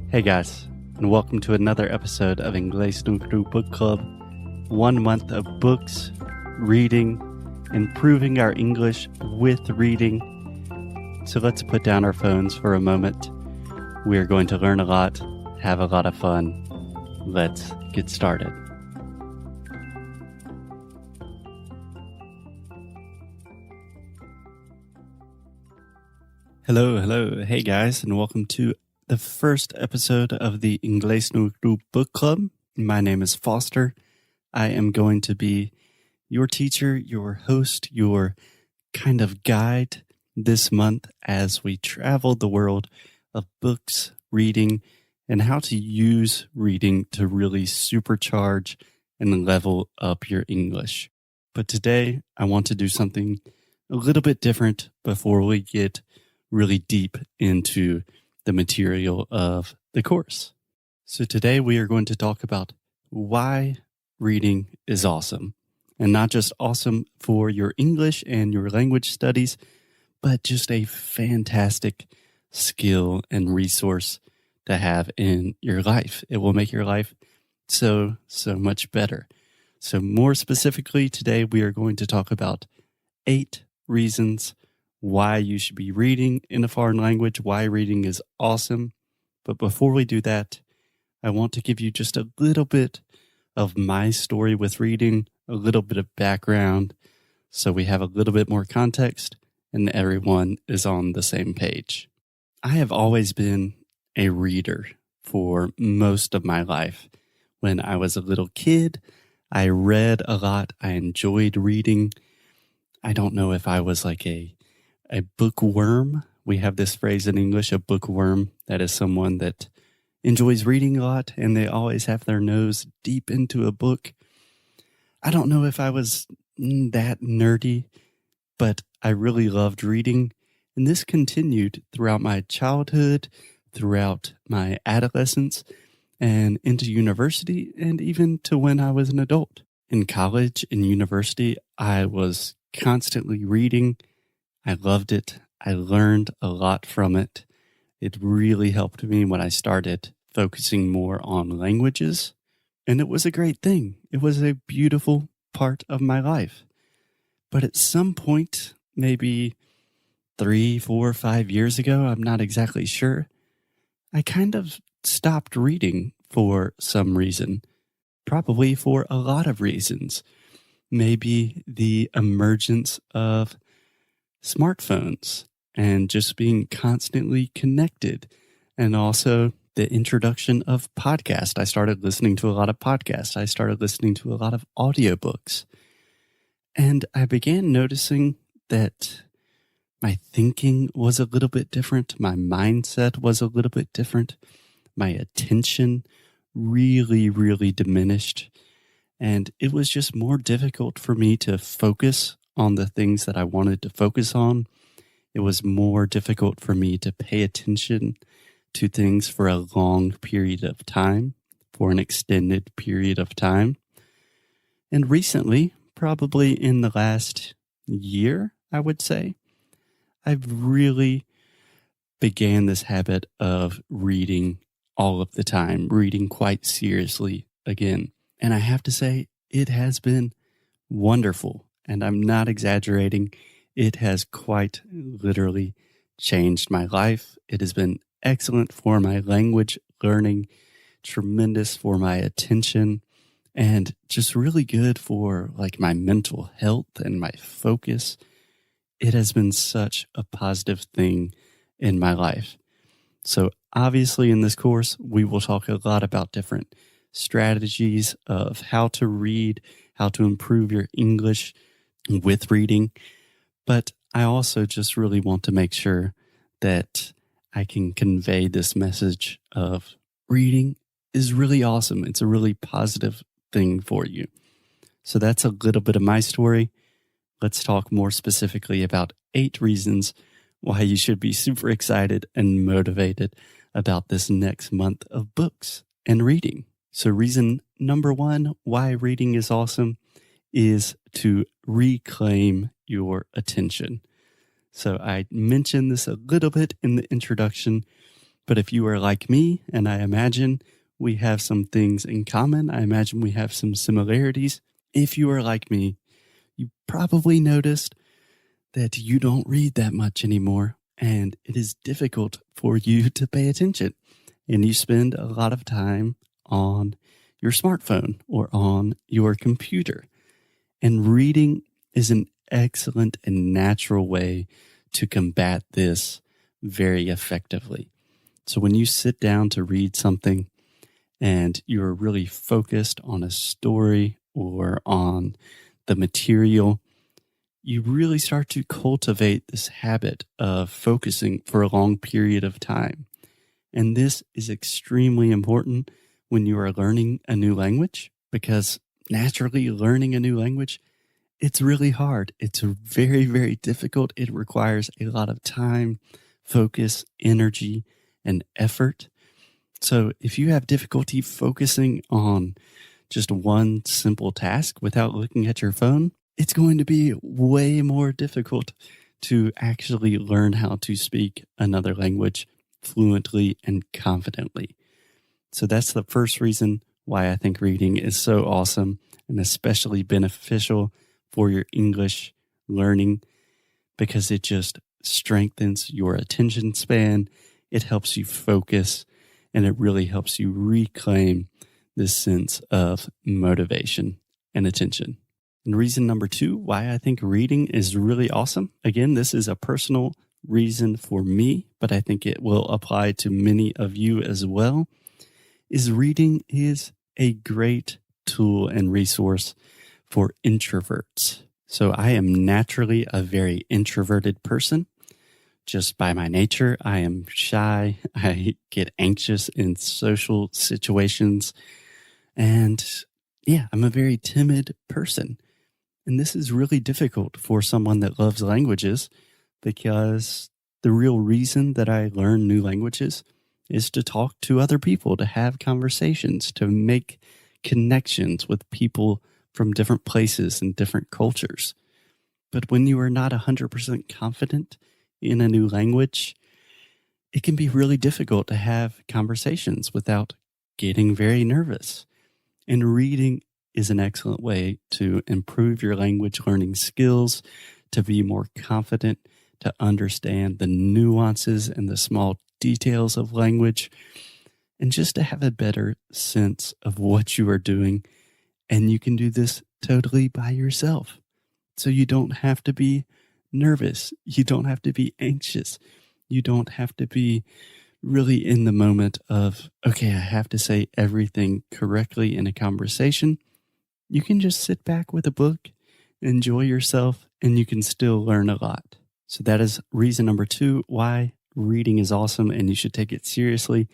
Hey guys, and welcome to another episode of Inglês no Book Club. 1 month of books, reading, improving our English with reading. So let's put down our phones for a moment. We are going to learn a lot, have a lot of fun. Let's get started. Hello. Hey guys, and welcome to the first episode of the Inglês no Book Club. My name is Foster. I am going to be your teacher, your host, your kind of guide this month as we travel the world of books, reading, and how to use reading to really supercharge and level up your English. But today, I want to do something a little bit different before we get really deep into the material of the course. So today we are going to talk about why reading is awesome, and not just awesome for your English and your language studies, but just a fantastic skill and resource to have in your life. It will make your life so much better. So more specifically, today we are going to talk about 8 reasons why you should be reading in a foreign language, why reading is awesome. But before we do that, I want to give you just a little bit of my story with reading, a little bit of background, so we have a little bit more context and everyone is on the same page. I have always been a reader for most of my life. When I was a little kid, I read a lot. I enjoyed reading. I don't know if I was like a bookworm. We have this phrase in English, a bookworm. That is someone that enjoys reading a lot and they always have their nose deep into a book. I don't know if I was that nerdy, but I really loved reading. And this continued throughout my childhood, throughout my adolescence, and into university, and even to when I was an adult. In college and university, I was constantly reading. I loved it. I learned a lot from it. It really helped me when I started focusing more on languages. And it was a great thing. It was a beautiful part of my life. But at some point, maybe 3, 4, 5 years ago, I'm not exactly sure, I kind of stopped reading for some reason. Probably for a lot of reasons. Maybe the emergence of smartphones and just being constantly connected, and also the introduction of podcasts. I started listening to a lot of podcasts. I started listening to a lot of audiobooks, and I began noticing that my thinking was a little bit different. My mindset was a little bit different. My attention really diminished, and it was just more difficult for me to focus on the things that I wanted to focus on. It was more difficult for me to pay attention to things for a long period of time, for an extended period of time. And recently, probably in the last year, I would say, I've really began this habit of reading all of the time, reading quite seriously again. And I have to say, it has been wonderful. And I'm not exaggerating. It has quite literally changed my life. It has been excellent for my language learning, tremendous for my attention, and just really good for like my mental health and my focus. It has been such a positive thing in my life. So obviously in this course, we will talk a lot about different strategies of how to read, how to improve your English with reading. But I also just really want to make sure that I can convey this message of reading is really awesome. It's a really positive thing for you. So that's a little bit of my story. Let's talk more specifically about 8 reasons why you should be super excited and motivated about this next month of books and reading. So reason number 1 why reading is awesome is to reclaim your attention. So I mentioned this a little bit in the introduction, But if you are like me, and I imagine we have some things in common, I imagine we have some similarities. If you are like me, you probably noticed that you don't read that much anymore, and it is difficult for you to pay attention. And you spend a lot of time on your smartphone or on your computer. And reading is an excellent and natural way to combat this very effectively. So when you sit down to read something and you're really focused on a story or on the material, you really start to cultivate this habit of focusing for a long period of time. And this is extremely important when you are learning a new language, because naturally learning a new language, it's really hard. It's very, very difficult. It requires a lot of time, focus, energy, and effort. So if you have difficulty focusing on just one simple task without looking at your phone, it's going to be way more difficult to actually learn how to speak another language fluently and confidently. So that's the first reason why I think reading is so awesome and especially beneficial for your English learning, because it just strengthens your attention span. It helps you focus, and it really helps you reclaim this sense of motivation and attention. And reason number 2 why I think reading is really awesome. Again, this is a personal reason for me, but I think it will apply to many of you as well, is reading is a great tool and resource for introverts. So I am naturally a very introverted person. Just by my nature, I am shy. I get anxious in social situations. And yeah, I'm a very timid person. And this is really difficult for someone that loves languages, because the real reason that I learn new languages is to talk to other people, to have conversations, to make connections with people from different places and different cultures. But when you are not 100% confident in a new language, it can be really difficult to have conversations without getting very nervous. And reading is an excellent way to improve your language learning skills, to be more confident, to understand the nuances and the small details of language, and just to have a better sense of what you are doing. And you can do this totally by yourself. So you don't have to be nervous. You don't have to be anxious. You don't have to be really in the moment of, okay, I have to say everything correctly in a conversation. You can just sit back with a book, enjoy yourself, and you can still learn a lot. So that is reason number 2 why reading is awesome and you should take it seriously.